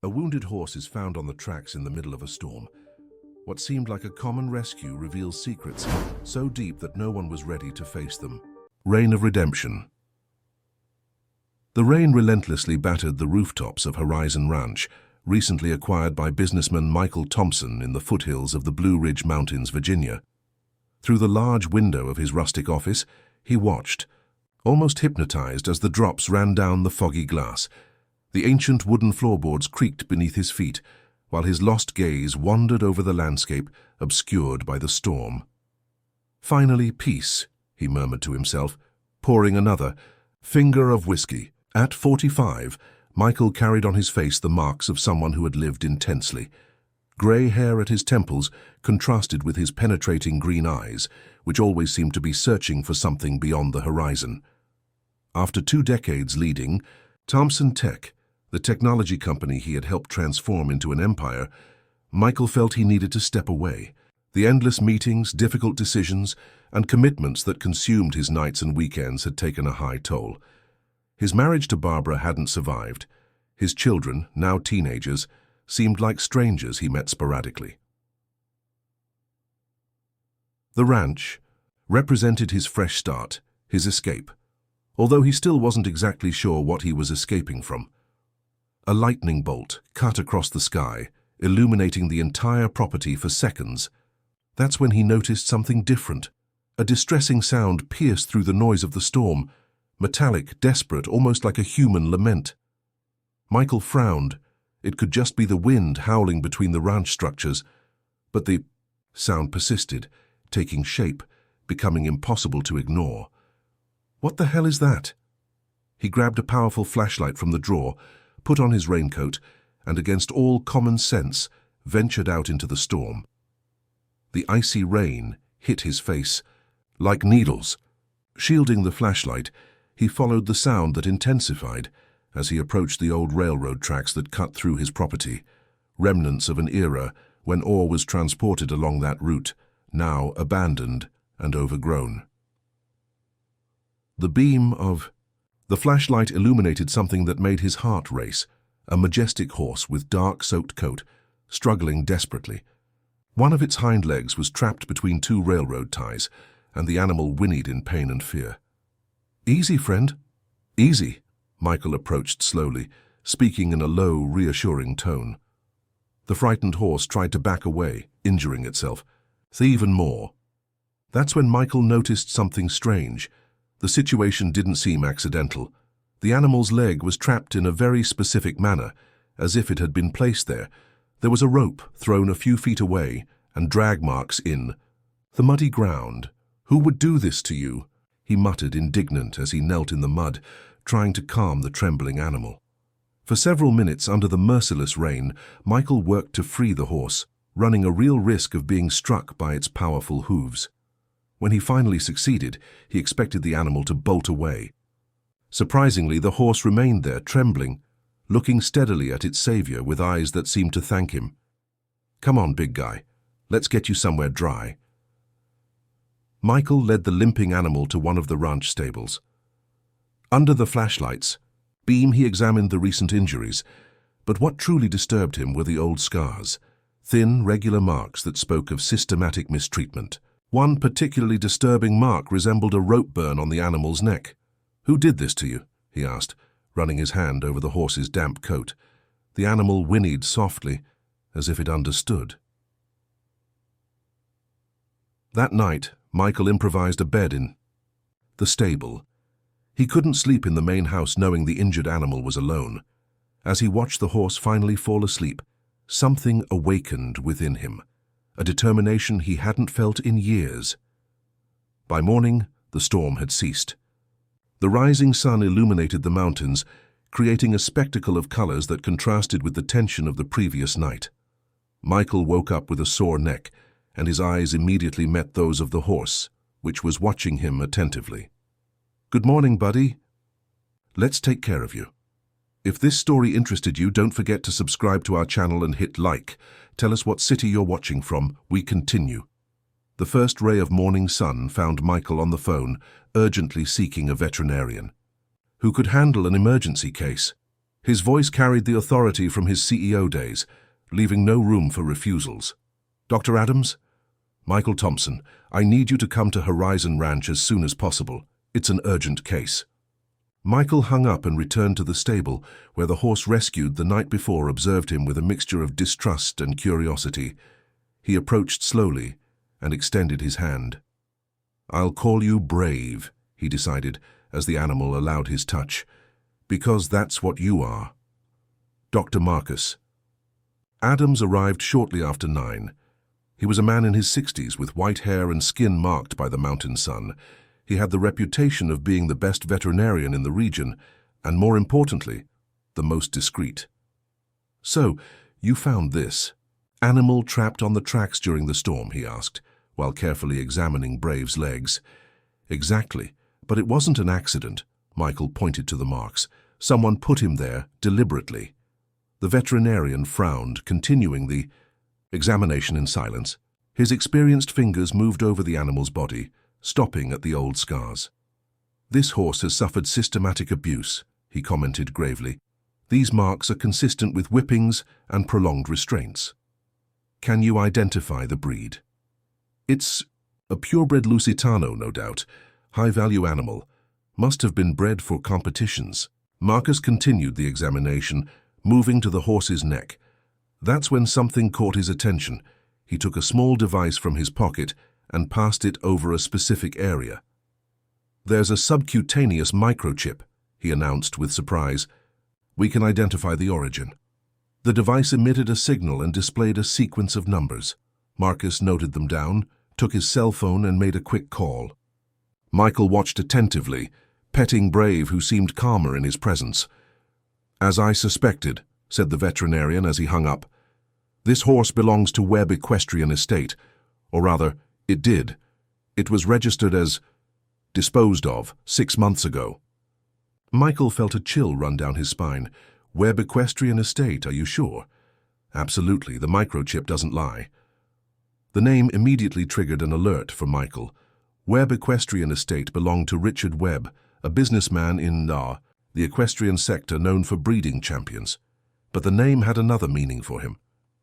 A wounded horse is found on the tracks in the middle of a storm. What seemed like a common rescue reveals secrets so deep that no one was ready to face them. Rain of Redemption. The rain relentlessly battered the rooftops of Horizon Ranch, recently acquired by businessman Michael Thompson in the foothills of the Blue Ridge Mountains, Virginia. Through the large window of his rustic office, he watched, almost hypnotized as the drops ran down the foggy glass. The ancient wooden floorboards creaked beneath his feet, while his lost gaze wandered over the landscape, obscured by the storm. Finally, peace, he murmured to himself, pouring another finger of whiskey. At 45, Michael carried on his face the marks of someone who had lived intensely. Grey hair at his temples contrasted with his penetrating green eyes, which always seemed to be searching for something beyond the horizon. After 2 decades leading Thompson Tech, the technology company he had helped transform into an empire, Michael felt he needed to step away. The endless meetings, difficult decisions, and commitments that consumed his nights and weekends had taken a high toll. His marriage to Barbara hadn't survived. His children, now teenagers, seemed like strangers he met sporadically. The ranch represented his fresh start, his escape, although he still wasn't exactly sure what he was escaping from. A lightning bolt cut across the sky, illuminating the entire property for seconds. That's when he noticed something different. A distressing sound pierced through the noise of the storm, metallic, desperate, almost like a human lament. Michael frowned. It could just be the wind howling between the ranch structures, but the sound persisted, taking shape, becoming impossible to ignore. What the hell is that? He grabbed a powerful flashlight from the drawer, put on his raincoat, and against all common sense, ventured out into the storm. The icy rain hit his face like needles. Shielding the flashlight, he followed the sound that intensified as he approached the old railroad tracks that cut through his property, remnants of an era when ore was transported along that route, now abandoned and overgrown. The beam of the flashlight illuminated something that made his heart race, a majestic horse with dark soaked coat, struggling desperately. One of its hind legs was trapped between 2 railroad ties, and the animal whinnied in pain and fear. "Easy, friend. Easy," Michael approached slowly, speaking in a low, reassuring tone. The frightened horse tried to back away, injuring itself. Even more. That's when Michael noticed something strange. The situation didn't seem accidental. The animal's leg was trapped in a very specific manner, as if it had been placed there. There was a rope thrown a few feet away, and drag marks in the muddy ground. "Who would do this to you?" he muttered, indignant as he knelt in the mud, trying to calm the trembling animal. For several minutes under the merciless rain, Michael worked to free the horse, running a real risk of being struck by its powerful hooves. When he finally succeeded, he expected the animal to bolt away. Surprisingly, the horse remained there, trembling, looking steadily at its savior with eyes that seemed to thank him. "Come on, big guy. Let's get you somewhere dry." Michael led the limping animal to one of the ranch stables. Under the flashlight's beam, he examined the recent injuries, but what truly disturbed him were the old scars, thin, regular marks that spoke of systematic mistreatment. One particularly disturbing mark resembled a rope burn on the animal's neck. "Who did this to you?" he asked, running his hand over the horse's damp coat. The animal whinnied softly, as if it understood. That night, Michael improvised a bed in the stable. He couldn't sleep in the main house knowing the injured animal was alone. As he watched the horse finally fall asleep, something awakened within him, a determination he hadn't felt in years. By morning, the storm had ceased. The rising sun illuminated the mountains, creating a spectacle of colors that contrasted with the tension of the previous night. Michael woke up with a sore neck, and his eyes immediately met those of the horse, which was watching him attentively. "Good morning, buddy. Let's take care of you." If this story interested you, don't forget to subscribe to our channel and hit like. Tell us what city you're watching from. We continue. The first ray of morning sun found Michael on the phone, urgently seeking a veterinarian who could handle an emergency case. His voice carried the authority from his CEO days, leaving no room for refusals. "Dr. Adams? Michael Thompson, I need you to come to Horizon Ranch as soon as possible. It's an urgent case." Michael hung up and returned to the stable, where the horse rescued the night before observed him with a mixture of distrust and curiosity. He approached slowly and extended his hand. "I'll call you Brave," he decided, as the animal allowed his touch, "because that's what you are." Dr. Marcus. Adams arrived shortly after 9. He was a man in his 60s with white hair and skin marked by the mountain sun. He had the reputation of being the best veterinarian in the region, and more importantly, the most discreet. "So, you found this animal trapped on the tracks during the storm?" he asked, while carefully examining Brave's legs. "Exactly, but it wasn't an accident." Michael pointed to the marks. "Someone put him there deliberately." The veterinarian frowned, continuing the examination in silence. His experienced fingers moved over the animal's body, stopping at the old scars. "This horse has suffered systematic abuse," he commented gravely. "These marks are consistent with whippings and prolonged restraints." "Can you identify the breed?" "It's a purebred Lusitano, no doubt. High-value animal. Must have been bred for competitions." Marcus continued the examination, moving to the horse's neck. That's when something caught his attention. He took a small device from his pocket and passed it over a specific area. "There's a subcutaneous microchip," he announced with surprise. "We can identify the origin." The device emitted a signal and displayed a sequence of numbers. Marcus noted them down, took his cell phone and made a quick call. Michael watched attentively, petting Brave, who seemed calmer in his presence. "As I suspected," said the veterinarian as he hung up. "This horse belongs to Webb Equestrian Estate, or rather, it did. It was registered as disposed of 6 months ago." Michael felt a chill run down his spine. "Webb Equestrian Estate, are you sure?" "Absolutely, the microchip doesn't lie." The name immediately triggered an alert for Michael. Webb Equestrian Estate belonged to Richard Webb, a businessman in the equestrian sector known for breeding champions. But the name had another meaning for him.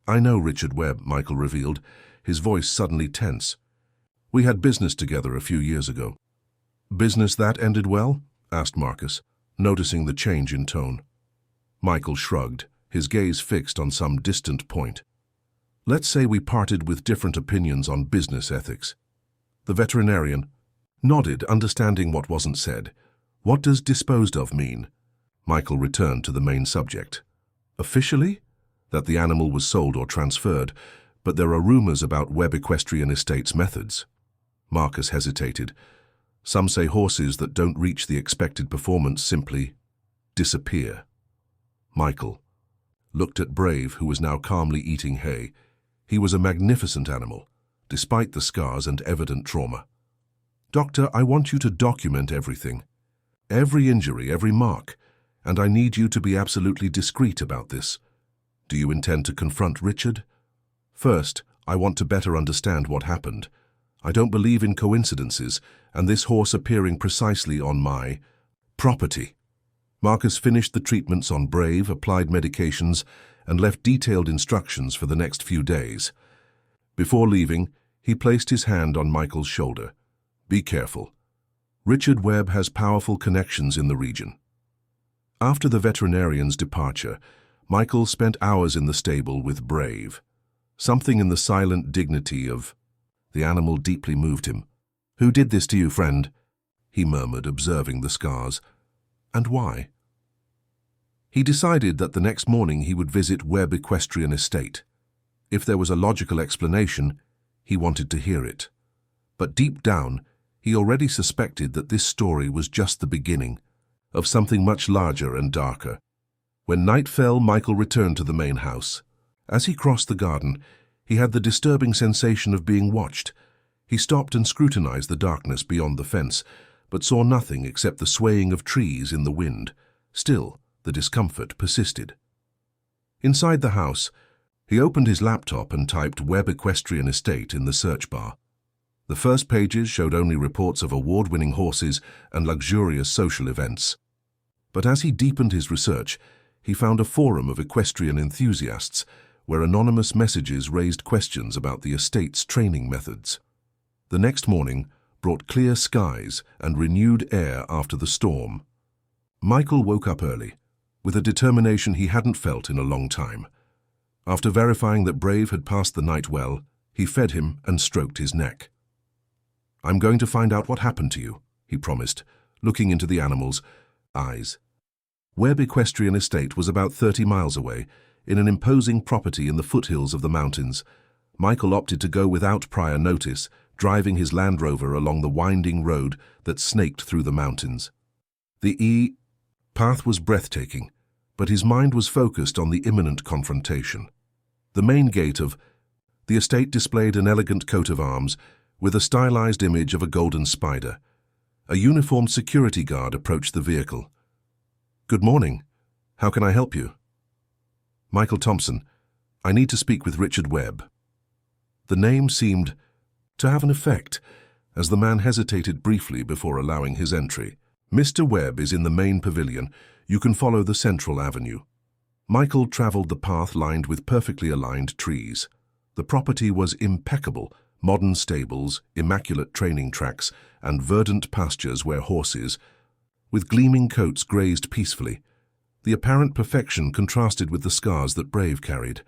"I know Richard Webb," Michael revealed, his voice suddenly tense. "We had business together a few years ago." "Business that ended well?" asked Marcus, noticing the change in tone. Michael shrugged, his gaze fixed on some distant point. "Let's say we parted with different opinions on business ethics." The veterinarian nodded, understanding what wasn't said. "What does disposed of mean?" Michael returned to the main subject. "Officially, that the animal was sold or transferred, but there are rumors about Webb Equestrian Estate's methods." Marcus hesitated. "Some say horses that don't reach the expected performance simply disappear." Michael looked at Brave, who was now calmly eating hay. He was a magnificent animal, despite the scars and evident trauma. "Doctor, I want you to document everything. Every injury, every mark, and I need you to be absolutely discreet about this. Do you intend to confront Richard?" "First, I want to better understand what happened. I don't believe in coincidences, and this horse appearing precisely on my property." Marcus finished the treatments on Brave, applied medications, and left detailed instructions for the next few days. Before leaving, he placed his hand on Michael's shoulder. "Be careful. Richard Webb has powerful connections in the region." After the veterinarian's departure, Michael spent hours in the stable with Brave. Something in the silent dignity of the animal deeply moved him. "Who did this to you, friend?" he murmured, observing the scars. "And why?" He decided that the next morning he would visit Webb Equestrian Estate. If there was a logical explanation, he wanted to hear it. But deep down, he already suspected that this story was just the beginning of something much larger and darker. When night fell, Michael returned to the main house. As he crossed the garden, he had the disturbing sensation of being watched. He stopped and scrutinized the darkness beyond the fence, but saw nothing except the swaying of trees in the wind. Still, the discomfort persisted. Inside the house, he opened his laptop and typed Webb Equestrian Estate in the search bar. The first pages showed only reports of award-winning horses and luxurious social events. But as he deepened his research, he found a forum of equestrian enthusiasts where anonymous messages raised questions about the estate's training methods. The next morning brought clear skies and renewed air after the storm. Michael woke up early, with a determination he hadn't felt in a long time. After verifying that Brave had passed the night well, he fed him and stroked his neck. "I'm going to find out what happened to you," he promised, looking into the animal's eyes. Webb Equestrian Estate was about 30 miles away, in an imposing property in the foothills of the mountains. Michael opted to go without prior notice, driving his Land Rover along the winding road that snaked through the mountains. The path was breathtaking, but his mind was focused on the imminent confrontation. The main gate of the estate displayed an elegant coat of arms with a stylized image of a golden spider. A uniformed security guard approached the vehicle. "Good morning. How can I help you?" "Michael Thompson. I need to speak with Richard Webb." The name seemed to have an effect, as the man hesitated briefly before allowing his entry. "Mr. Webb is in the main pavilion. You can follow the central avenue." Michael traveled the path lined with perfectly aligned trees. The property was impeccable: modern stables, immaculate training tracks, and verdant pastures where horses, with gleaming coats, grazed peacefully. The apparent perfection contrasted with the scars that Brave carried.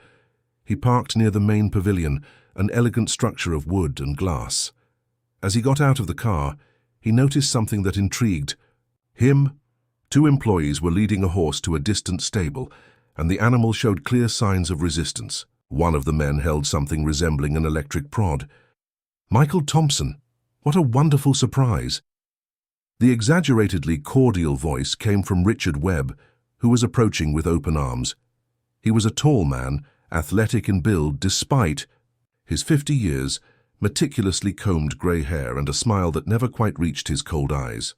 He parked near the main pavilion, an elegant structure of wood and glass. As he got out of the car, he noticed something that intrigued him. 2 employees were leading a horse to a distant stable, and the animal showed clear signs of resistance. One of the men held something resembling an electric prod. Michael Thompson! What a wonderful surprise! The exaggeratedly cordial voice came from Richard Webb, who was approaching with open arms. He was a tall man, athletic in build despite his 50 years, meticulously combed grey hair and a smile that never quite reached his cold eyes.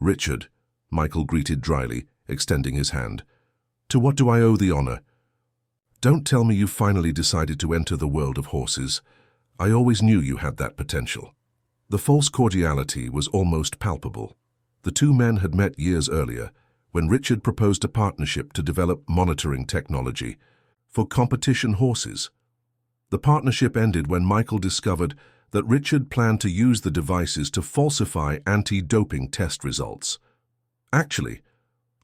"Richard," Michael greeted dryly, extending his hand. "To what do I owe the honor?" "Don't tell me you've finally decided to enter the world of horses. I always knew you had that potential." The false cordiality was almost palpable. The 2 men had met years earlier, when Richard proposed a partnership to develop monitoring technology for competition horses. The partnership ended when Michael discovered that Richard planned to use the devices to falsify anti-doping test results. "Actually,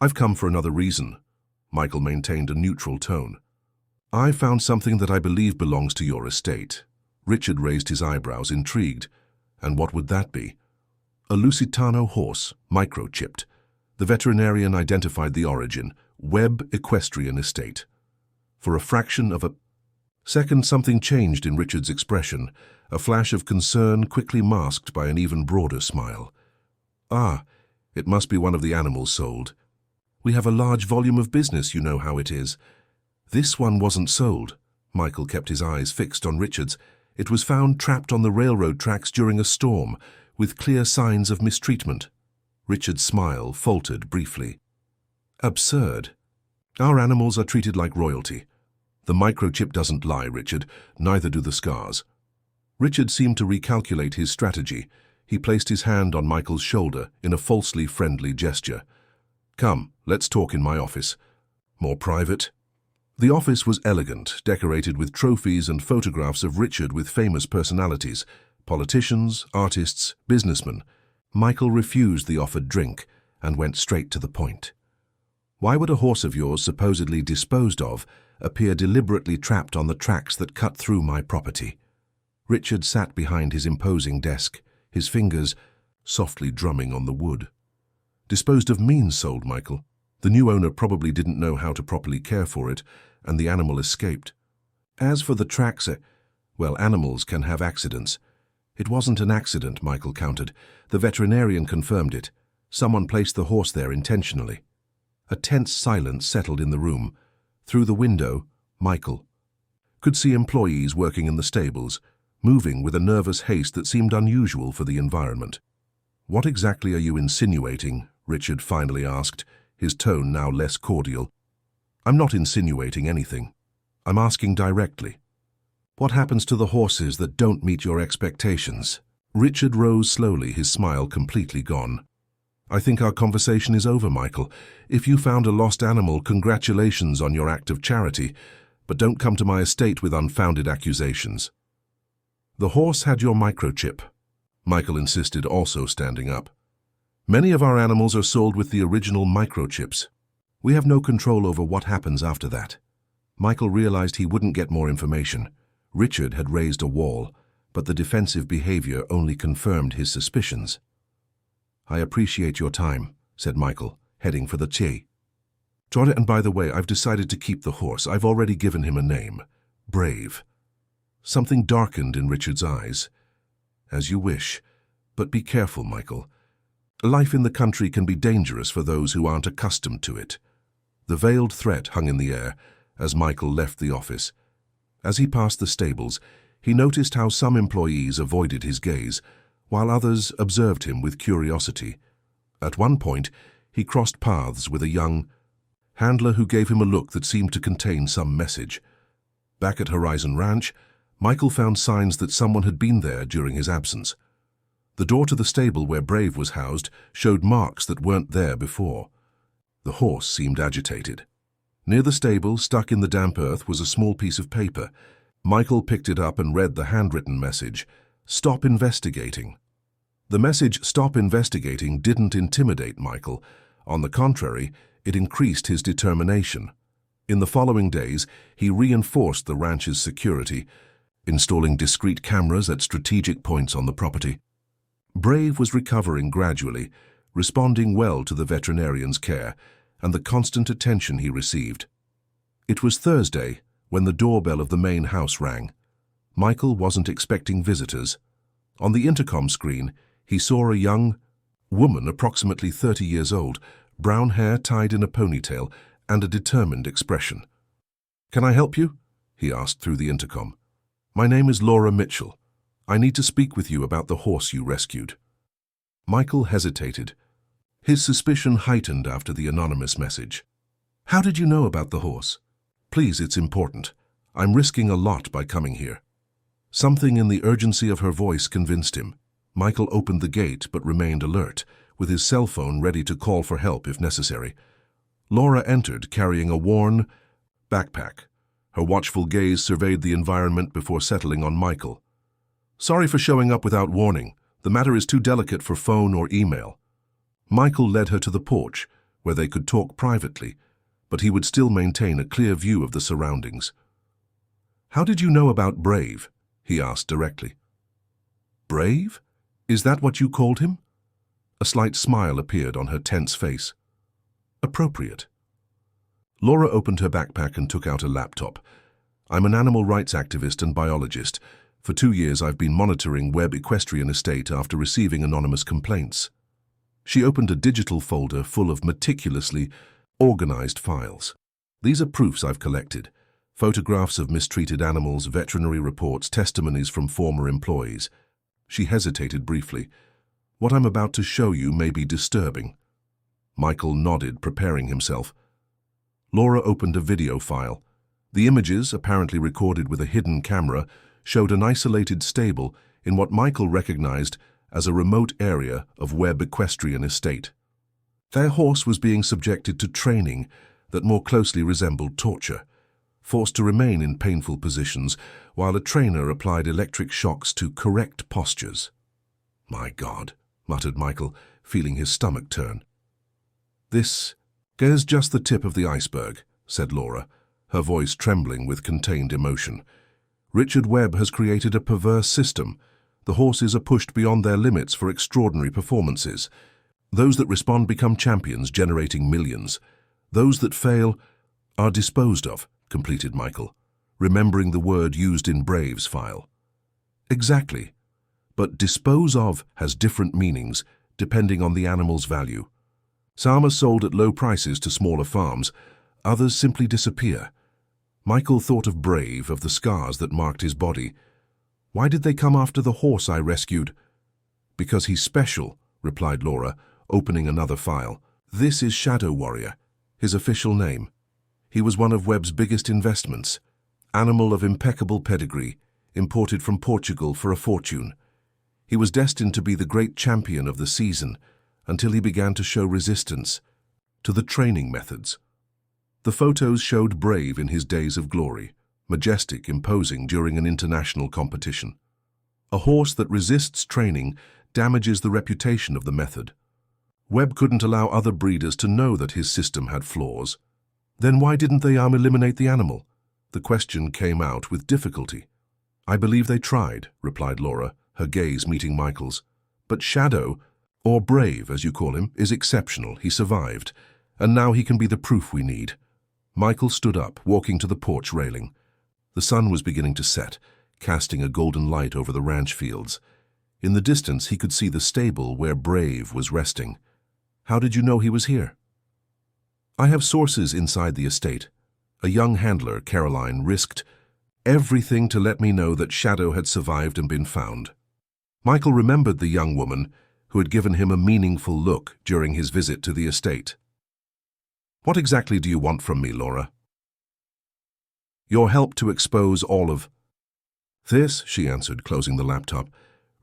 I've come for another reason." Michael maintained a neutral tone. "I found something that I believe belongs to your estate." Richard raised his eyebrows, intrigued. "And what would that be?" "A Lusitano horse, microchipped." The veterinarian identified the origin: Webb Equestrian Estate. For a fraction of a second, something changed in Richard's expression, a flash of concern quickly masked by an even broader smile. "Ah, it must be one of the animals sold. We have a large volume of business, you know how it is." "This one wasn't sold." Michael kept his eyes fixed on Richard's. "It was found trapped on the railroad tracks during a storm, with clear signs of mistreatment." Richard's smile faltered briefly. "Absurd. Our animals are treated like royalty. The microchip doesn't lie, Richard, neither do the scars." Richard seemed to recalculate his strategy. He placed his hand on Michael's shoulder in a falsely friendly gesture. "Come, let's talk in my office." "More private?" The office was elegant, decorated with trophies and photographs of Richard with famous personalities, politicians, artists, businessmen. Michael refused the offered drink and went straight to the point. "Why would a horse of yours, supposedly disposed of, appear deliberately trapped on the tracks that cut through my property?" Richard sat behind his imposing desk, his fingers softly drumming on the wood. "Disposed of means sold, Michael. The new owner probably didn't know how to properly care for it, and the animal escaped. As for the tracks, well, animals can have accidents." "It wasn't an accident," Michael countered. "The veterinarian confirmed it. Someone placed the horse there intentionally." A tense silence settled in the room. Through the window, Michael could see employees working in the stables, moving with a nervous haste that seemed unusual for the environment. "What exactly are you insinuating?" Richard finally asked, his tone now less cordial. "I'm not insinuating anything. I'm asking directly. What happens to the horses that don't meet your expectations?" Richard rose slowly, his smile completely gone. I think our conversation is over, Michael. If you found a lost animal, congratulations on your act of charity, but don't come to my estate with unfounded accusations. The horse had your microchip, Michael insisted, also standing up. Many of our animals are sold with the original microchips. We have no control over what happens after that. Michael realized he wouldn't get more information. Richard had raised a wall, but the defensive behavior only confirmed his suspicions. I appreciate your time, said Michael, heading for the tea. And by the way, I've decided to keep the horse. I've already given him a name. Brave. Something darkened in Richard's eyes. As you wish, but be careful, Michael. Life in the country can be dangerous for those who aren't accustomed to it. The veiled threat hung in the air as Michael left the office. As he passed the stables, he noticed how some employees avoided his gaze, while others observed him with curiosity. At one point, he crossed paths with a young handler who gave him a look that seemed to contain some message. Back at Horizon Ranch, Michael found signs that someone had been there during his absence. The door to the stable where Brave was housed showed marks that weren't there before. The horse seemed agitated. Near the stable, stuck in the damp earth, was a small piece of paper. Michael picked it up and read the handwritten message, "Stop investigating." The message, "Stop investigating," didn't intimidate Michael. On the contrary, it increased his determination. In the following days, he reinforced the ranch's security, installing discreet cameras at strategic points on the property. Brave was recovering gradually, responding well to the veterinarian's care and the constant attention he received. It was Thursday when the doorbell of the main house rang. Michael wasn't expecting visitors. On the intercom screen, he saw a young woman, approximately 30 years old, brown hair tied in a ponytail, and a determined expression. "Can I help you?" he asked through the intercom. "My name is Laura Mitchell. I need to speak with you about the horse you rescued." Michael hesitated. His suspicion heightened after the anonymous message. "How did you know about the horse? Please, it's important. I'm risking a lot by coming here." Something in the urgency of her voice convinced him. Michael opened the gate but remained alert, with his cell phone ready to call for help if necessary. Laura entered, carrying a worn backpack. Her watchful gaze surveyed the environment before settling on Michael. "Sorry for showing up without warning. The matter is too delicate for phone or email." Michael led her to the porch, where they could talk privately, but he would still maintain a clear view of the surroundings. "How did you know about Brave?" he asked directly. "Brave? Is that what you called him?" A slight smile appeared on her tense face. "Appropriate." Laura opened her backpack and took out a laptop. "I'm an animal rights activist and biologist. For 2 years I've been monitoring Webb Equestrian Estate after receiving anonymous complaints." She opened a digital folder full of meticulously organized files. "These are proofs I've collected. Photographs of mistreated animals, veterinary reports, testimonies from former employees." She hesitated briefly. "What I'm about to show you may be disturbing." Michael nodded, preparing himself. Laura opened a video file. The images, apparently recorded with a hidden camera, showed an isolated stable in what Michael recognized as a remote area of Webb Equestrian Estate. Their horse was being subjected to training that more closely resembled torture, forced to remain in painful positions while a trainer applied electric shocks to correct postures. "My God," muttered Michael, feeling his stomach turn. "This is just the tip of the iceberg," said Laura, her voice trembling with contained emotion. "Richard Webb has created a perverse system. The horses are pushed beyond their limits for extraordinary performances. Those that respond become champions, generating millions. Those that fail are disposed of," completed Michael, remembering the word used in Brave's file. "Exactly. But dispose of has different meanings depending on the animal's value. Some are sold at low prices to smaller farms. Others simply disappear." Michael thought of Brave, of the scars that marked his body. "Why did they come after the horse I rescued?" "Because he's special," replied Laura, opening another file. "This is Shadow Warrior, his official name. He was one of Webb's biggest investments. Animal of impeccable pedigree, imported from Portugal for a fortune. He was destined to be the great champion of the season, until he began to show resistance to the training methods. The photos showed Brave in his days of glory, majestic, imposing during an international competition. A horse that resists training damages the reputation of the method. Webb couldn't allow other breeders to know that his system had flaws. Then why didn't they eliminate the animal? The question came out with difficulty. I believe they tried, replied Laura, her gaze meeting Michael's. But Shadow, or Brave as you call him, is exceptional. He survived, and now he can be the proof we need. Michael stood up, walking to the porch railing. The sun was beginning to set, casting a golden light over the ranch fields. In the distance he could see the stable where Brave was resting. How did you know he was here? I have sources inside the estate. A young handler, Caroline, risked everything to let me know that Shadow had survived and been found. Michael remembered the young woman who had given him a meaningful look during his visit to the estate. What exactly do you want from me, Laura? Your help to expose all of this, she answered, closing the laptop.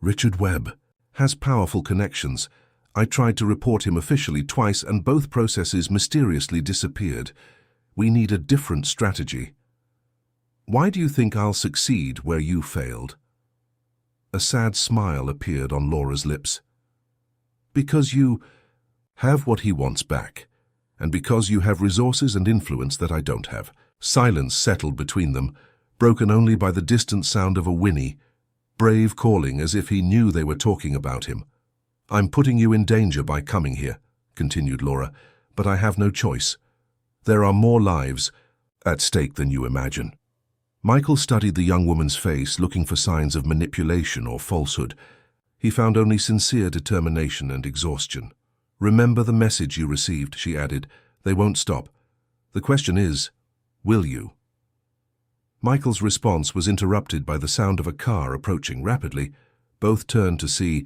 Richard Webb has powerful connections. I tried to report him officially twice and both processes mysteriously disappeared. We need a different strategy. Why do you think I'll succeed where you failed? A sad smile appeared on Laura's lips. Because you have what he wants back, and because you have resources and influence that I don't have. Silence settled between them, broken only by the distant sound of a whinny, Brave calling as if he knew they were talking about him. I'm putting you in danger by coming here, continued Laura, but I have no choice. There are more lives at stake than you imagine. Michael studied the young woman's face, looking for signs of manipulation or falsehood. He found only sincere determination and exhaustion. Remember the message you received, she added. They won't stop. The question is, will you? Michael's response was interrupted by the sound of a car approaching rapidly. Both turned to see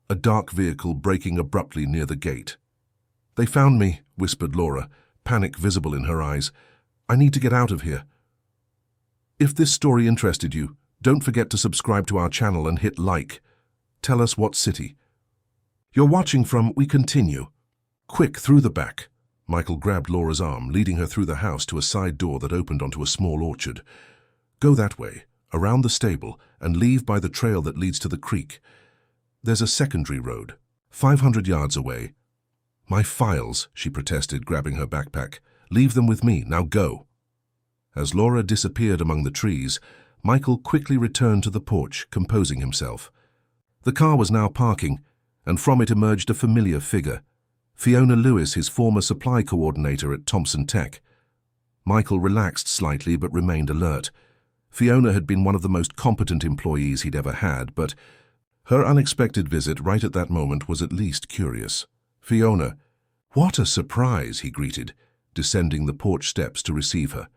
a dark vehicle braking abruptly near the gate. They found me, whispered Laura, panic visible in her eyes. I need to get out of here. If this story interested you, don't forget to subscribe to our channel and hit like. Tell us what city you're watching from. We continue. Quick, through the back. Michael grabbed Laura's arm, leading her through the house to a side door that opened onto a small orchard. Go that way, around the stable, and leave by the trail that leads to the creek. There's a secondary road, 500 yards away. My files, she protested, grabbing her backpack. Leave them with me, now go. As Laura disappeared among the trees, Michael quickly returned to the porch, composing himself. The car was now parking, and from it emerged a familiar figure. Fiona Lewis, his former supply coordinator at Thompson Tech. Michael relaxed slightly but remained alert. Fiona had been one of the most competent employees he'd ever had, but her unexpected visit right at that moment was at least curious. Fiona, what a surprise, he greeted, descending the porch steps to receive her.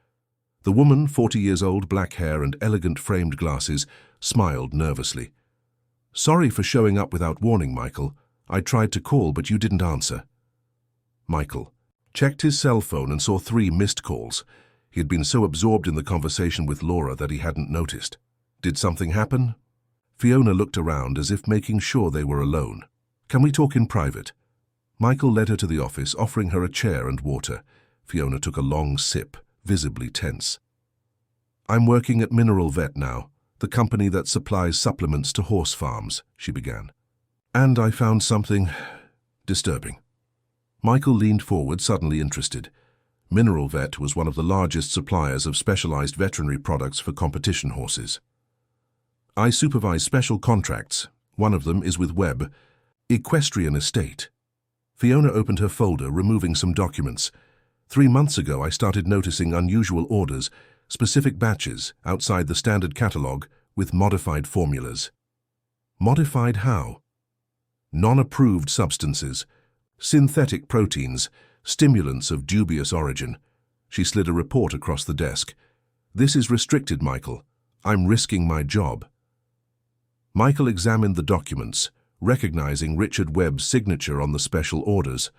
The woman, 40 years old, black hair and elegant framed glasses, smiled nervously. Sorry for showing up without warning, Michael. I tried to call, but you didn't answer. Michael checked his cell phone and saw 3 missed calls. He had been so absorbed in the conversation with Laura that he hadn't noticed. Did something happen? Fiona looked around as if making sure they were alone. Can we talk in private? Michael led her to the office, offering her a chair and water. Fiona took a long sip, visibly tense. I'm working at Mineral Vet now, the company that supplies supplements to horse farms, she began. And I found something disturbing. Michael leaned forward, suddenly interested. Mineral Vet was one of the largest suppliers of specialized veterinary products for competition horses. I supervise special contracts. One of them is with Webb, Equestrian Estate. Fiona opened her folder, removing some documents. 3 months ago, I started noticing unusual orders, specific batches outside the standard catalog with modified formulas. Modified how? Non-approved substances, synthetic proteins, stimulants of dubious origin. She slid a report across the desk. This is restricted, Michael. I'm risking my job. Michael examined the documents, recognizing Richard Webb's signature on the special orders.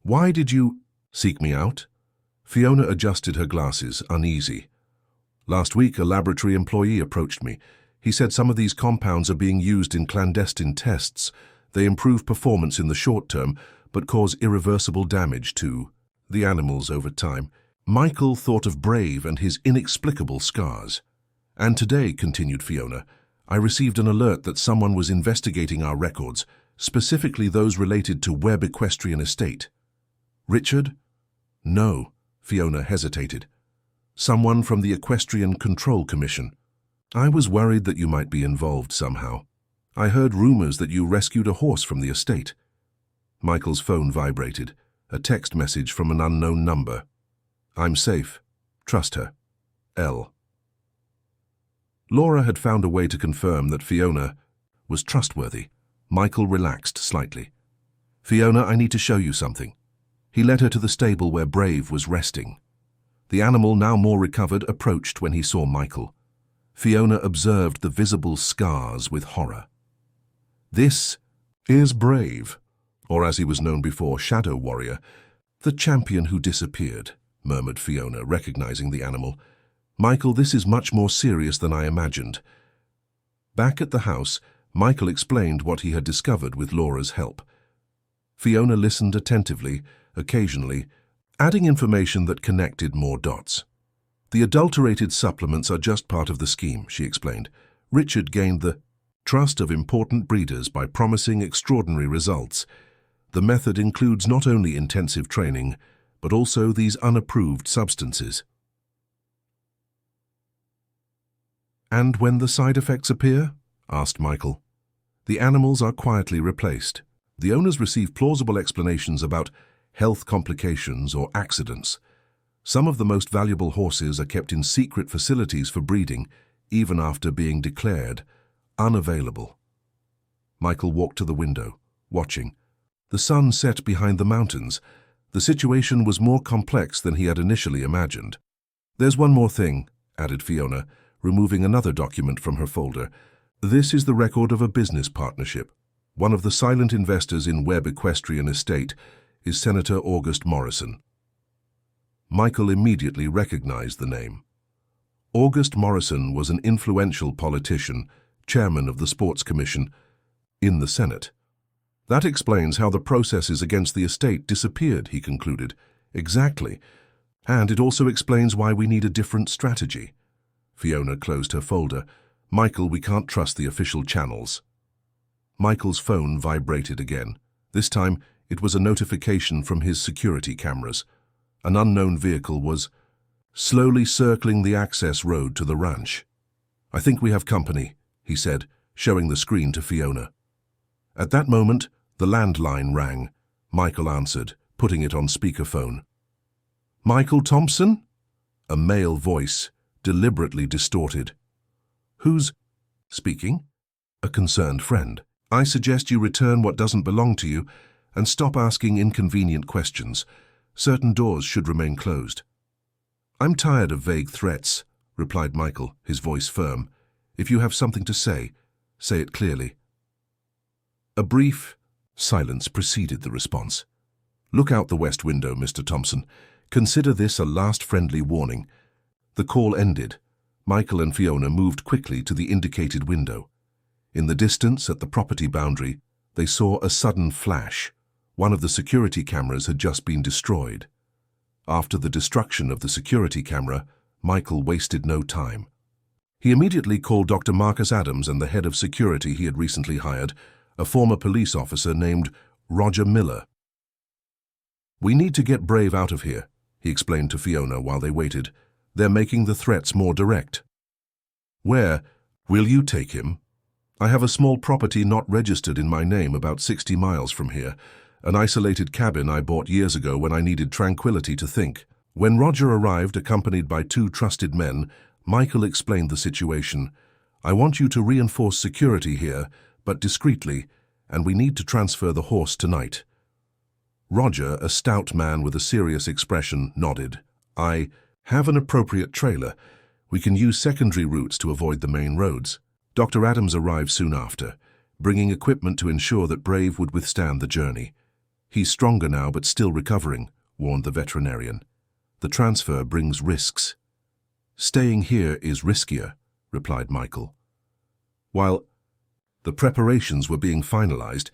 Why did you seek me out? Fiona adjusted her glasses, uneasy. Last week, a laboratory employee approached me. He said some of these compounds are being used in clandestine tests. They improve performance in the short term, but cause irreversible damage to the animals over time. Michael thought of Brave and his inexplicable scars. And today, continued Fiona, I received an alert that someone was investigating our records, specifically those related to Webb Equestrian Estate. Richard? No, Fiona hesitated. Someone from the Equestrian Control Commission. I was worried that you might be involved somehow. I heard rumors that you rescued a horse from the estate. Michael's phone vibrated, a text message from an unknown number. I'm safe. Trust her. L. Laura had found a way to confirm that Fiona was trustworthy. Michael relaxed slightly. Fiona, I need to show you something. He led her to the stable where Brave was resting. The animal, now more recovered, approached when he saw Michael. Fiona observed the visible scars with horror. This is Brave, or as he was known before, Shadow Warrior, the champion who disappeared, murmured Fiona, recognizing the animal. Michael, this is much more serious than I imagined. Back at the house, Michael explained what he had discovered with Laura's help. Fiona listened attentively, occasionally, adding information that connected more dots. The adulterated supplements are just part of the scheme, she explained. Richard gained the trust of important breeders by promising extraordinary results. The method includes not only intensive training, but also these unapproved substances. And when the side effects appear? Asked Michael. The animals are quietly replaced. The owners receive plausible explanations about health complications or accidents. Some of the most valuable horses are kept in secret facilities for breeding, even after being declared unavailable. Michael walked to the window, watching. The sun set behind the mountains. The situation was more complex than he had initially imagined. There's one more thing, added Fiona, removing another document from her folder. This is the record of a business partnership. One of the silent investors in Webb Equestrian Estate is Senator August Morrison. Michael immediately recognized the name. August Morrison was an influential politician, chairman of the Sports Commission, in the Senate. That explains how the processes against the estate disappeared, he concluded. Exactly. And it also explains why we need a different strategy. Fiona closed her folder. Michael, we can't trust the official channels. Michael's phone vibrated again. This time, it was a notification from his security cameras. An unknown vehicle was slowly circling the access road to the ranch. I think we have company, he said, showing the screen to Fiona. At that moment, the landline rang. Michael answered, putting it on speakerphone. Michael Thompson? A male voice, deliberately distorted. Who's speaking? A concerned friend. I suggest you return what doesn't belong to you and stop asking inconvenient questions. Certain doors should remain closed. I'm tired of vague threats, replied Michael, his voice firm. If you have something to say it clearly. A brief silence preceded the response. Look out the west window, Mr. Thompson. Consider this a last friendly warning. The call ended. Michael and Fiona moved quickly to the indicated window. In the distance, at the property boundary, they saw a sudden flash. One of the security cameras had just been destroyed. After the destruction of the security camera, Michael wasted no time. He immediately called Dr. Marcus Adams and the head of security he had recently hired, a former police officer named Roger Miller. We need to get Brave out of here, he explained to Fiona while they waited. They're making the threats more direct. Where will you take him? I have a small property not registered in my name about 60 miles from here, an isolated cabin I bought years ago when I needed tranquility to think. When Roger arrived, accompanied by 2 trusted men, Michael explained the situation. I want you to reinforce security here, but discreetly, and we need to transfer the horse tonight. Roger, a stout man with a serious expression, nodded. I have an appropriate trailer. We can use secondary routes to avoid the main roads. Dr. Adams arrived soon after, bringing equipment to ensure that Brave would withstand the journey. He's stronger now, but still recovering, warned the veterinarian. The transfer brings risks. Staying here is riskier, replied Michael. While the preparations were being finalized,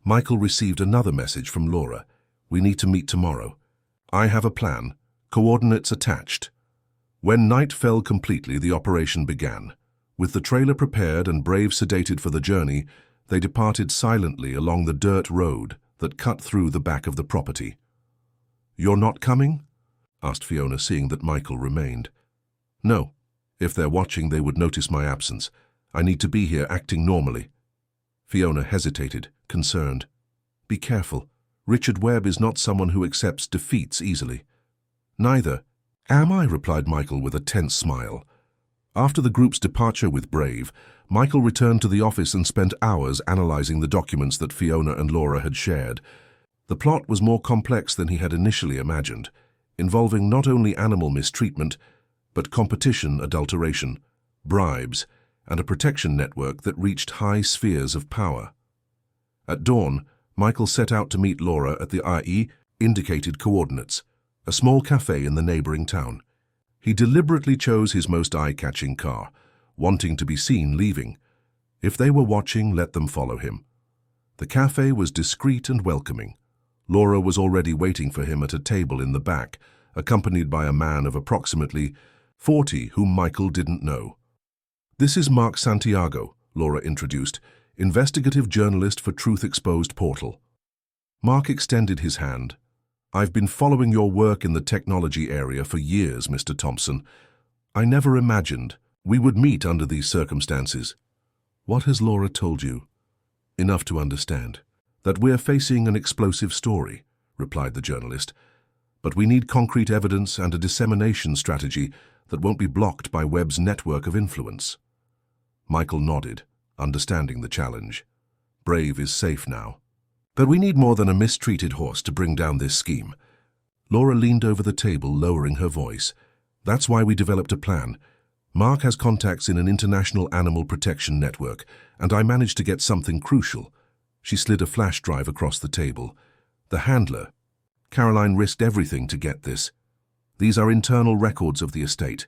Michael received another message from Laura. We need to meet tomorrow. I have a plan. Coordinates attached. When night fell completely, the operation began. With the trailer prepared and Brave sedated for the journey, they departed silently along the dirt road that cut through the back of the property. "You're not coming?" asked Fiona, seeing that Michael remained. "No. If they're watching, they would notice my absence. I need to be here acting normally." Fiona hesitated, concerned. "Be careful. Richard Webb is not someone who accepts defeats easily." "Neither am I," replied Michael with a tense smile. After the group's departure with Brave, Michael returned to the office and spent hours analyzing the documents that Fiona and Laura had shared. The plot was more complex than he had initially imagined, involving not only animal mistreatment, but competition adulteration, bribes, and a protection network that reached high spheres of power. At dawn, Michael set out to meet Laura at the IE indicated coordinates, a small cafe in the neighboring town. He deliberately chose his most eye-catching car, wanting to be seen leaving. If they were watching, let them follow him. The cafe was discreet and welcoming. Laura was already waiting for him at a table in the back, accompanied by a man of approximately 40 whom Michael didn't know. "This is Mark Santiago," Laura introduced, investigative journalist for Truth Exposed Portal. Mark extended his hand. "I've been following your work in the technology area for years, Mr. Thompson. I never imagined we would meet under these circumstances." "What has Laura told you?" "Enough to understand. That we're facing an explosive story," replied the journalist. "But we need concrete evidence and a dissemination strategy that won't be blocked by Webb's network of influence." Michael nodded, understanding the challenge. Brave is safe now. "But we need more than a mistreated horse to bring down this scheme." Laura leaned over the table, lowering her voice. "That's why we developed a plan. Mark has contacts in an international animal protection network, and I managed to get something crucial." She slid a flash drive across the table. "The handler. Caroline risked everything to get this. These are internal records of the estate,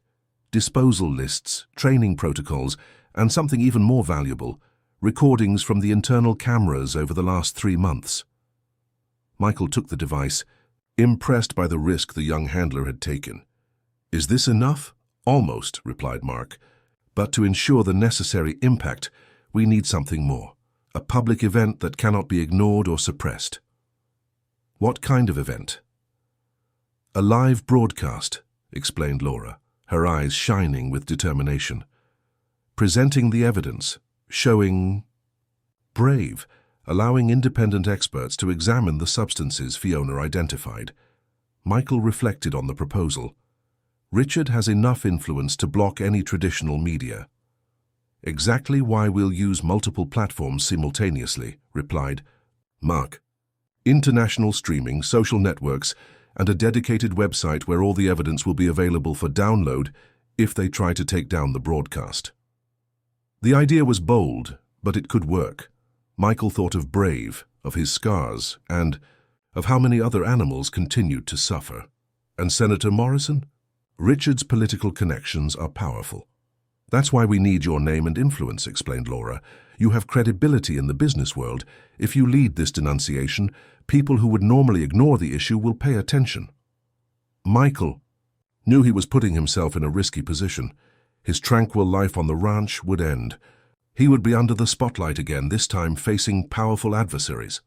disposal lists, training protocols, and something even more valuable, recordings from the internal cameras over the last 3 months. Michael took the device, impressed by the risk the young handler had taken. "Is this enough?" "Almost," replied Mark. "But to ensure the necessary impact, we need something more. A public event that cannot be ignored or suppressed." "What kind of event?" "A live broadcast," explained Laura, her eyes shining with determination. "Presenting the evidence, showing Brave, allowing independent experts to examine the substances Fiona identified." Michael reflected on the proposal. "Richard has enough influence to block any traditional media." "Exactly why we'll use multiple platforms simultaneously," replied Mark. "International streaming, social networks, and a dedicated website where all the evidence will be available for download if they try to take down the broadcast." The idea was bold, but it could work. Michael thought of Brave, of his scars, and of how many other animals continued to suffer. And Senator Morrison? Richard's political connections are powerful. "That's why we need your name and influence," explained Laura. "You have credibility in the business world. If you lead this denunciation, people who would normally ignore the issue will pay attention." Michael knew he was putting himself in a risky position. His tranquil life on the ranch would end. He would be under the spotlight again, this time facing powerful adversaries.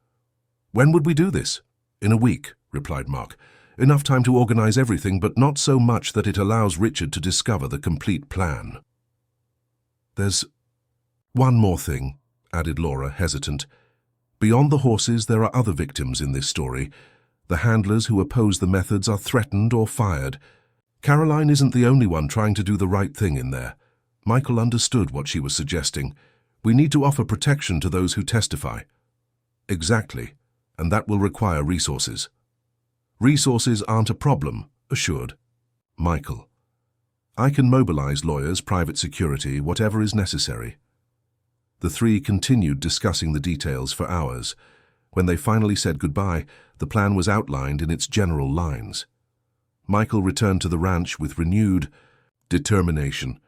"When would we do this?" "In a week," replied Mark. "Enough time to organize everything, but not so much that it allows Richard to discover the complete plan." "There's one more thing," added Laura, hesitant. "Beyond the horses, there are other victims in this story. The handlers who oppose the methods are threatened or fired. Caroline isn't the only one trying to do the right thing in there." Michael understood what she was suggesting. "We need to offer protection to those who testify." "Exactly, and that will require resources." "Resources aren't a problem," assured Michael. "I can mobilize lawyers, private security, whatever is necessary." The three continued discussing the details for hours. When they finally said goodbye, the plan was outlined in its general lines. Michael returned to the ranch with renewed determination.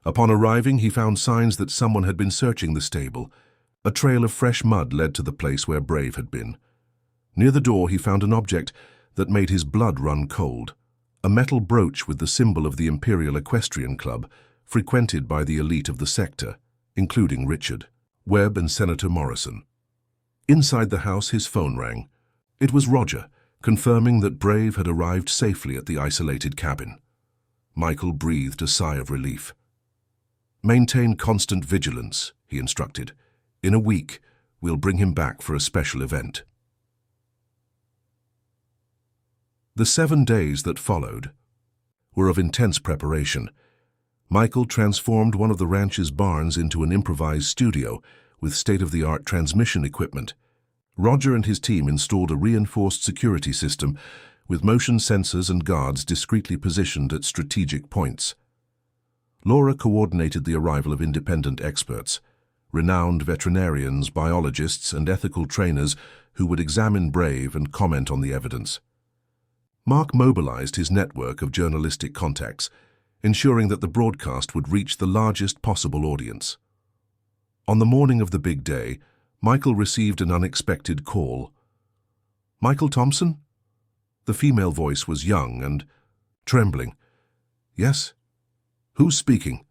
Upon arriving, he found signs that someone had been searching the stable. A trail of fresh mud led to the place where Brave had been. Near the door he found an object that made his blood run cold. A metal brooch with the symbol of the Imperial Equestrian Club, frequented by the elite of the sector, including Richard, Webb and Senator Morrison. Inside the house his phone rang. It was Roger, confirming that Brave had arrived safely at the isolated cabin. Michael breathed a sigh of relief. "Maintain constant vigilance," he instructed. "In a week, we'll bring him back for a special event." The 7 days that followed were of intense preparation. Michael transformed one of the ranch's barns into an improvised studio with state-of-the-art transmission equipment. Roger and his team installed a reinforced security system with motion sensors and guards discreetly positioned at strategic points. Laura coordinated the arrival of independent experts, renowned veterinarians, biologists, and ethical trainers who would examine Brave and comment on the evidence. Mark mobilized his network of journalistic contacts, ensuring that the broadcast would reach the largest possible audience. On the morning of the big day, Michael received an unexpected call. "Michael Thompson?" The female voice was young and trembling. "Yes? Who's speaking?"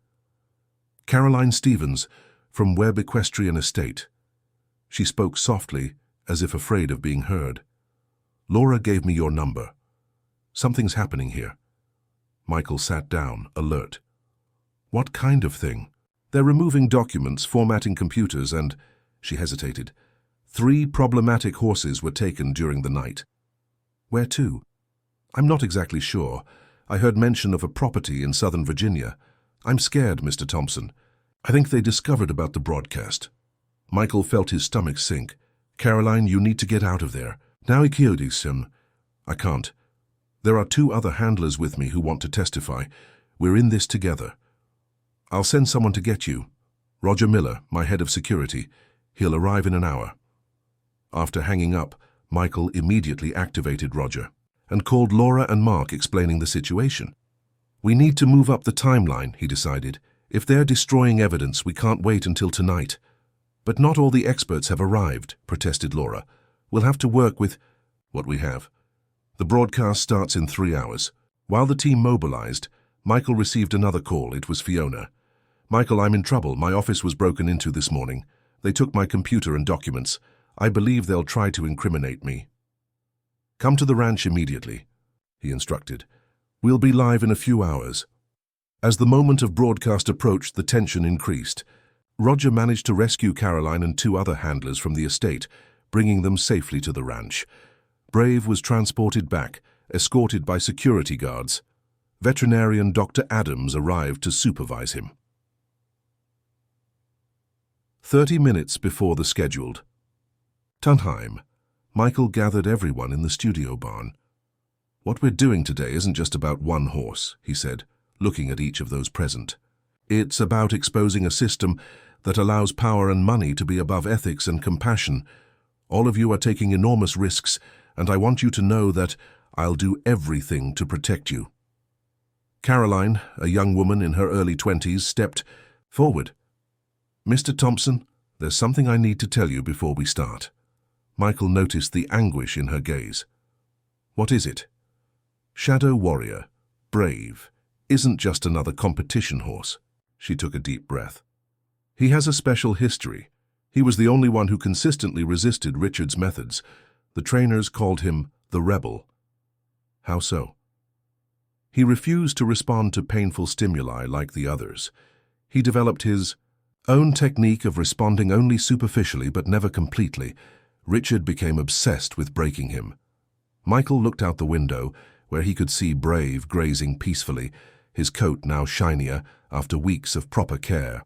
"Caroline Stevens, from Webb Equestrian Estate." She spoke softly, as if afraid of being heard. "Laura gave me your number. Something's happening here." Michael sat down, alert. "What kind of thing?" "They're removing documents, formatting computers, and—" She hesitated. 3 problematic horses were taken during the night." "Where to?" "I'm not exactly sure. I heard mention of a property in Southern Virginia. I'm scared, Mr. Thompson. I think they discovered about the broadcast." Michael felt his stomach sink. "Caroline, you need to get out of there. Now him. I can't. There are 2 other handlers with me who want to testify. We're in this together. I'll send someone to get you. Roger Miller, my head of security. He'll arrive in an hour." After hanging up, Michael immediately activated Roger and called Laura and Mark, explaining the situation. "We need to move up the timeline," he decided. "If they're destroying evidence, we can't wait until tonight." "But not all the experts have arrived," protested Laura. "We'll have to work with what we have. The broadcast starts in 3 hours." While the team mobilized, Michael received another call. It was Fiona. "Michael, I'm in trouble. My office was broken into this morning. They took my computer and documents. I believe they'll try to incriminate me." "Come to the ranch immediately," he instructed. "We'll be live in a few hours." As the moment of broadcast approached, the tension increased. Roger managed to rescue Caroline and 2 other handlers from the estate, bringing them safely to the ranch. Brave was transported back, escorted by security guards. Veterinarian Dr. Adams arrived to supervise him. 30 minutes before the scheduled Tunheim, Michael gathered everyone in the studio barn. "What we're doing today isn't just about one horse," he said, looking at each of those present. "It's about exposing a system that allows power and money to be above ethics and compassion. All of you are taking enormous risks, and I want you to know that I'll do everything to protect you." Caroline, a young woman in her early 20s, stepped forward. "Mr. Thompson, there's something I need to tell you before we start." Michael noticed the anguish in her gaze. "What is it?" "Shadow Warrior, Brave, isn't just another competition horse." She took a deep breath. "He has a special history. He was the only one who consistently resisted Richard's methods. The trainers called him the Rebel." "How so?" "He refused to respond to painful stimuli like the others. He developed his own technique of responding only superficially but never completely. Richard became obsessed with breaking him." Michael looked out the window, where he could see Brave grazing peacefully, his coat now shinier after weeks of proper care.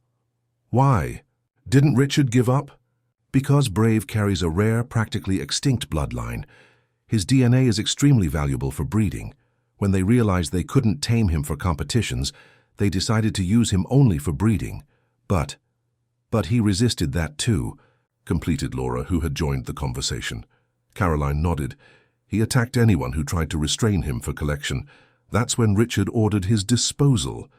"Why? Didn't Richard give up?" "Because Brave carries a rare, practically extinct bloodline. His DNA is extremely valuable for breeding. When they realized they couldn't tame him for competitions, they decided to use him only for breeding. But he resisted that too," completed Laura, who had joined the conversation. Caroline nodded. "He attacked anyone who tried to restrain him for collection. That's when Richard ordered his disposal.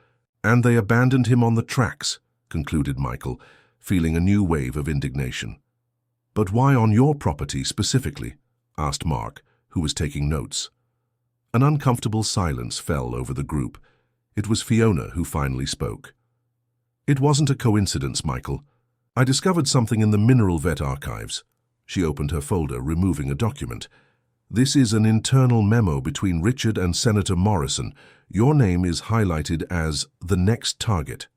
And they abandoned him on the tracks," concluded Michael, feeling a new wave of indignation. "But why on your property specifically?" asked Mark, who was taking notes. An uncomfortable silence fell over the group. It was Fiona who finally spoke. "It wasn't a coincidence, Michael. I discovered something in the Mineral Vet archives." She opened her folder, removing a document. "This is an internal memo between Richard and Senator Morrison. Your name is highlighted as the next target."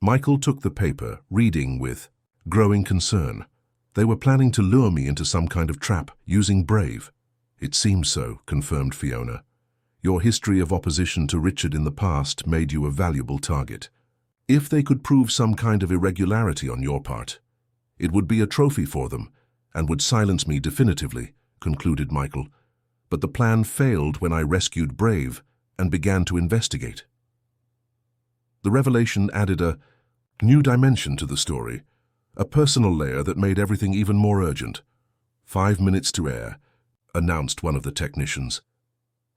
Michael took the paper, reading with growing concern. "They were planning to lure me into some kind of trap, using Brave." "It seems so," confirmed Fiona. "Your history of opposition to Richard in the past made you a valuable target. If they could prove some kind of irregularity on your part, it would be a trophy for them and would silence me definitively," concluded Michael. "But the plan failed when I rescued Brave and began to investigate." The revelation added a new dimension to the story, a personal layer that made everything even more urgent. "5 minutes to air," announced one of the technicians.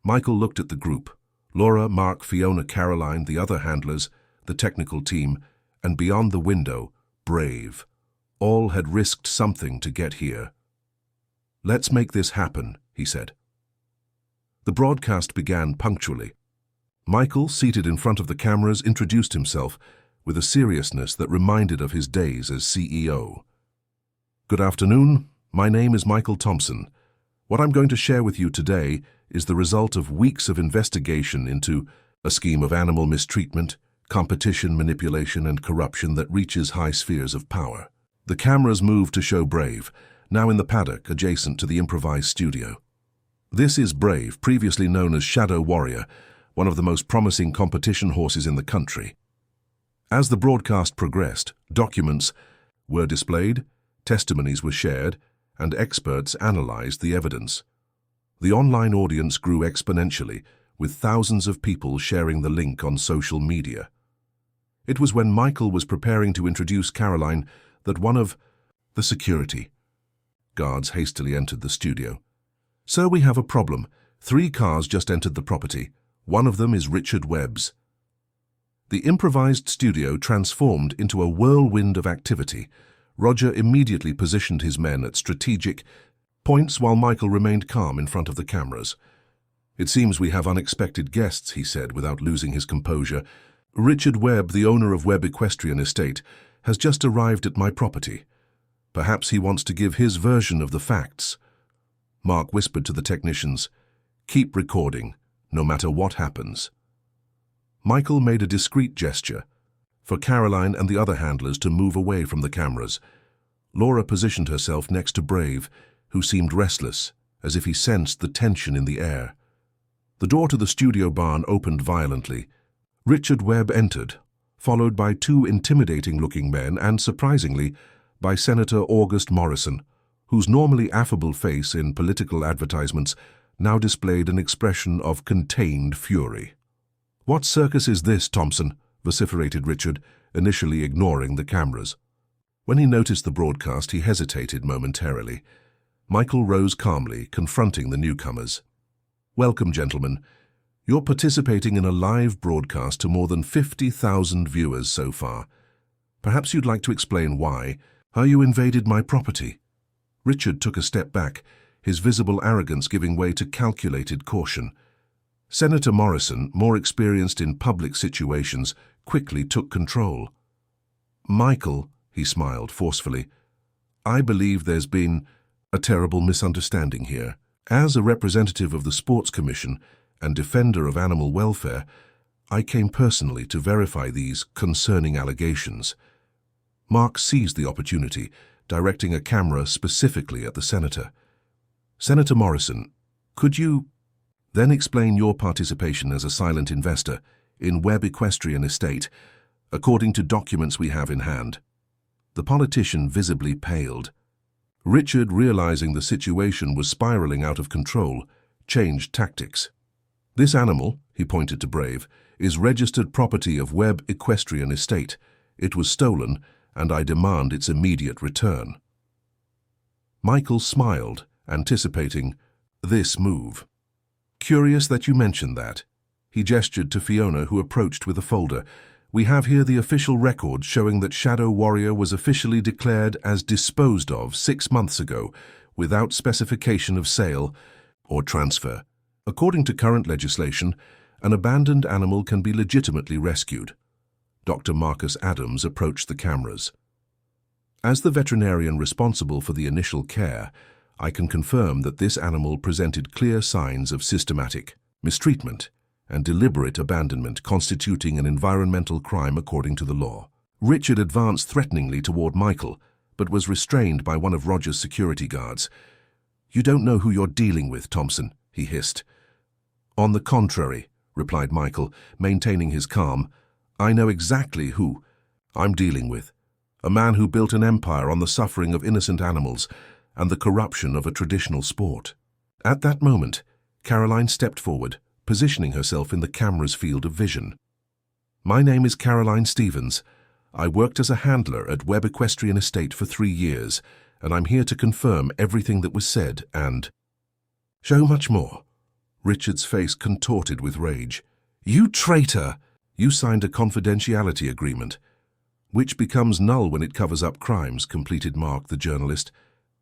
Michael looked at the group: Laura, Mark, Fiona, Caroline, the other handlers, the technical team, and beyond the window, Brave. All had risked something to get here. "Let's make this happen," he said. The broadcast began punctually. Michael, seated in front of the cameras, introduced himself with a seriousness that reminded of his days as CEO. "Good afternoon. My name is Michael Thompson. What I'm going to share with you today is the result of weeks of investigation into a scheme of animal mistreatment, competition manipulation, and corruption that reaches high spheres of power." The cameras moved to show Brave, now in the paddock adjacent to the improvised studio. This is Brave, previously known as Shadow Warrior, one of the most promising competition horses in the country. As the broadcast progressed, documents were displayed, testimonies were shared, and experts analyzed the evidence. The online audience grew exponentially, with thousands of people sharing the link on social media. It was when Michael was preparing to introduce Caroline that one of the security guards hastily entered the studio. "Sir, we have a problem. 3 cars just entered the property. One of them is Richard Webb's." The improvised studio transformed into a whirlwind of activity. Roger immediately positioned his men at strategic points while Michael remained calm in front of the cameras. "It seems we have unexpected guests," he said without losing his composure. "Richard Webb, the owner of Webb Equestrian Estate, has just arrived at my property. Perhaps he wants to give his version of the facts." Mark whispered to the technicians, "Keep recording, no matter what happens." Michael made a discreet gesture for Caroline and the other handlers to move away from the cameras. Laura positioned herself next to Brave, who seemed restless, as if he sensed the tension in the air. The door to the studio barn opened violently. Richard Webb entered, followed by 2 intimidating-looking men and, surprisingly, by Senator August Morrison, whose normally affable face in political advertisements now displayed an expression of contained fury. "What circus is this, Thompson?" vociferated Richard, initially ignoring the cameras. When he noticed the broadcast, he hesitated momentarily. Michael rose calmly, confronting the newcomers. "Welcome, gentlemen. You're participating in a live broadcast to more than 50,000 viewers so far. Perhaps you'd like to explain why. How you invaded my property?" Richard took a step back, his visible arrogance giving way to calculated caution. Senator Morrison, more experienced in public situations, quickly took control. "Michael," he smiled forcefully, "I believe there's been a terrible misunderstanding here. As a representative of the Sports Commission and defender of animal welfare, I came personally to verify these concerning allegations." Mark seized the opportunity, directing a camera specifically at the senator. "Senator Morrison, could you then explain your participation as a silent investor in Webb Equestrian Estate, according to documents we have in hand?" The politician visibly paled. Richard, realizing the situation was spiraling out of control, changed tactics. "This animal," he pointed to Brave, "is registered property of Webb Equestrian Estate. It was stolen, and I demand its immediate return." Michael smiled, anticipating this move. "Curious that you mentioned that." He gestured to Fiona, who approached with a folder. We have here the official record showing that Shadow Warrior was officially declared as disposed of 6 months ago, without specification of sale or transfer. According to current legislation, an abandoned animal can be legitimately rescued. Dr. Marcus Adams approached the cameras. As the veterinarian responsible for the initial care, I can confirm that this animal presented clear signs of systematic mistreatment and deliberate abandonment, constituting an environmental crime according to the law. Richard advanced threateningly toward Michael, but was restrained by one of Roger's security guards. "You don't know who you're dealing with, Thompson," he hissed. "On the contrary," replied Michael, maintaining his calm, "I know exactly who I'm dealing with. A man who built an empire on the suffering of innocent animals and the corruption of a traditional sport." At that moment, Caroline stepped forward, positioning herself in the camera's field of vision. "My name is Caroline Stevens. I worked as a handler at Webb Equestrian Estate for 3 years, and I'm here to confirm everything that was said and show much more." Richard's face contorted with rage. "You traitor! You signed a confidentiality agreement, which becomes null when it covers up crimes," completed Mark, the journalist.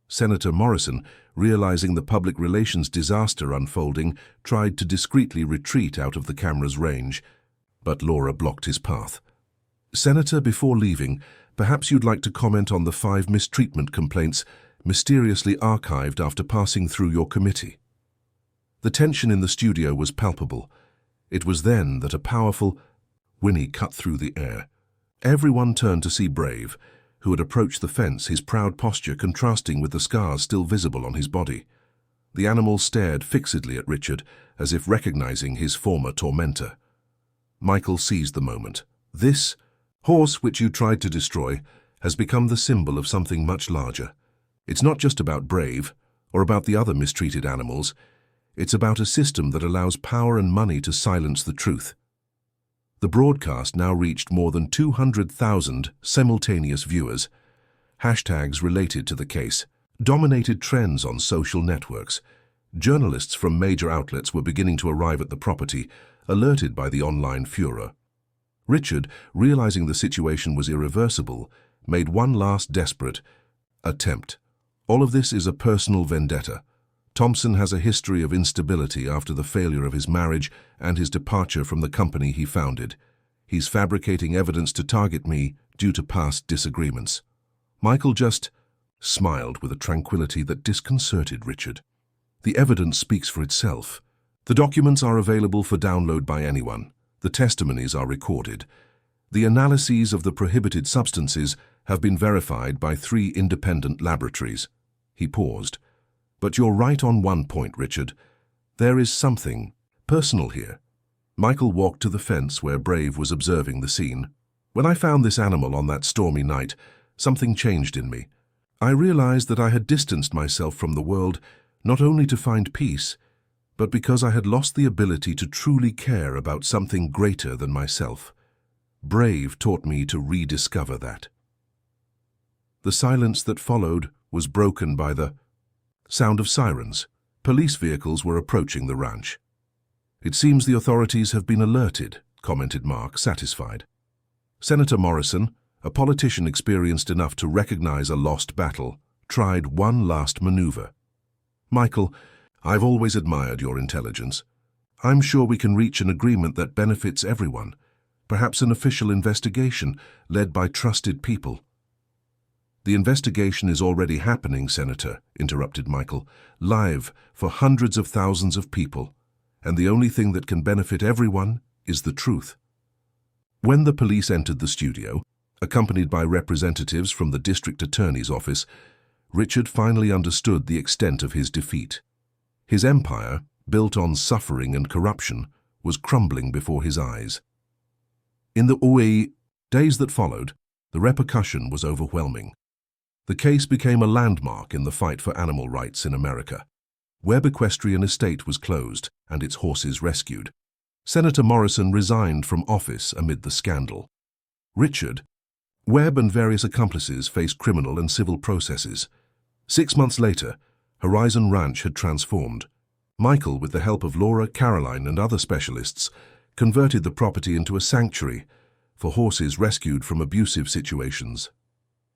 Senator Morrison, realizing the public relations disaster unfolding, tried to discreetly retreat out of the camera's range, but Laura blocked his path. "Senator, before leaving, perhaps you'd like to comment on the 5 mistreatment complaints mysteriously archived after passing through your committee." The tension in the studio was palpable. It was then that a powerful whinny cut through the air. Everyone turned to see Brave, who had approached the fence, his proud posture contrasting with the scars still visible on his body. The animal stared fixedly at Richard, as if recognizing his former tormentor. Michael seized the moment. "This horse which you tried to destroy has become the symbol of something much larger. It's not just about Brave, or about the other mistreated animals. It's about a system that allows power and money to silence the truth." The broadcast now reached more than 200,000 simultaneous viewers. Hashtags related to the case dominated trends on social networks. Journalists from major outlets were beginning to arrive at the property, alerted by the online furor. Richard, realizing the situation was irreversible, made one last desperate attempt. "All of this is a personal vendetta. Thompson has a history of instability after the failure of his marriage and his departure from the company he founded. He's fabricating evidence to target me due to past disagreements." Michael just smiled with a tranquility that disconcerted Richard. "The evidence speaks for itself. The documents are available for download by anyone. The testimonies are recorded. The analyses of the prohibited substances have been verified by 3 independent laboratories." He paused. "But you're right on one point, Richard. There is something personal here." Michael walked to the fence where Brave was observing the scene. "When I found this animal on that stormy night, something changed in me. I realized that I had distanced myself from the world not only to find peace, but because I had lost the ability to truly care about something greater than myself. Brave taught me to rediscover that." The silence that followed was broken by the sound of sirens. Police vehicles were approaching the ranch. "It seems the authorities have been alerted," commented Mark, satisfied. Senator Morrison, a politician experienced enough to recognize a lost battle, tried one last maneuver. "Michael, I've always admired your intelligence. I'm sure we can reach an agreement that benefits everyone, perhaps an official investigation led by trusted people." "The investigation is already happening, Senator," interrupted Michael, "live for hundreds of thousands of people, and the only thing that can benefit everyone is the truth." When the police entered the studio, accompanied by representatives from the district attorney's office, Richard finally understood the extent of his defeat. His empire, built on suffering and corruption, was crumbling before his eyes. In the days that followed, the repercussion was overwhelming. The case became a landmark in the fight for animal rights in America. Webb Equestrian Estate was closed and its horses rescued. Senator Morrison resigned from office amid the scandal. Richard, Webb and various accomplices faced criminal and civil processes. 6 months later, Horizon Ranch had transformed. Michael, with the help of Laura, Caroline, and other specialists, converted the property into a sanctuary, for horses rescued from abusive situations.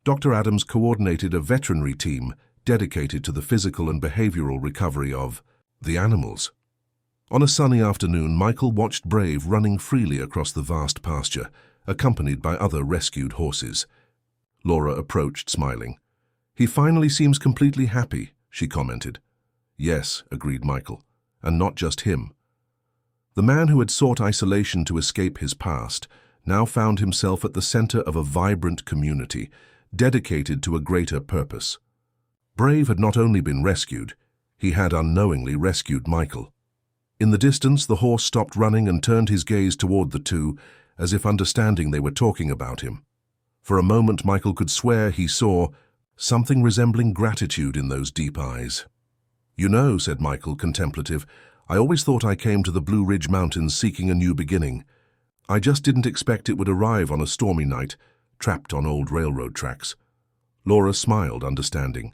Dr. Adams coordinated a veterinary team dedicated to the physical and behavioral recovery of the animals. On a sunny afternoon, Michael watched Brave running freely across the vast pasture, accompanied by other rescued horses. Laura approached, smiling. "He finally seems completely happy," she commented. "Yes," agreed Michael, "and not just him." The man who had sought isolation to escape his past now found himself at the center of a vibrant community, dedicated to a greater purpose. Brave had not only been rescued, he had unknowingly rescued Michael. In the distance, the horse stopped running and turned his gaze toward the two, as if understanding they were talking about him. For a moment, Michael could swear he saw something resembling gratitude in those deep eyes. "You know," said Michael, contemplative, "I always thought I came to the Blue Ridge Mountains seeking a new beginning. I just didn't expect it would arrive on a stormy night, trapped on old railroad tracks." Laura smiled, understanding.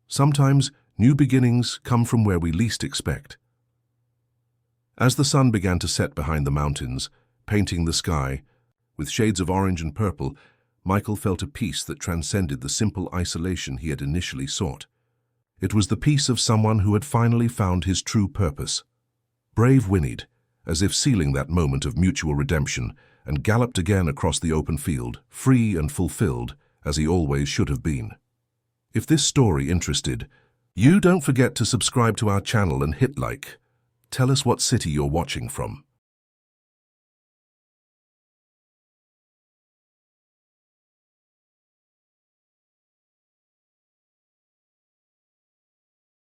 "Sometimes new beginnings come from where we least expect." As the sun began to set behind the mountains, painting the sky with shades of orange and purple, Michael felt a peace that transcended the simple isolation he had initially sought. It was the peace of someone who had finally found his true purpose. Brave whinnied, as if sealing that moment of mutual redemption, and galloped again across the open field, free and fulfilled, as he always should have been. If this story interested you, don't forget to subscribe to our channel and hit like. Tell us what city you're watching from.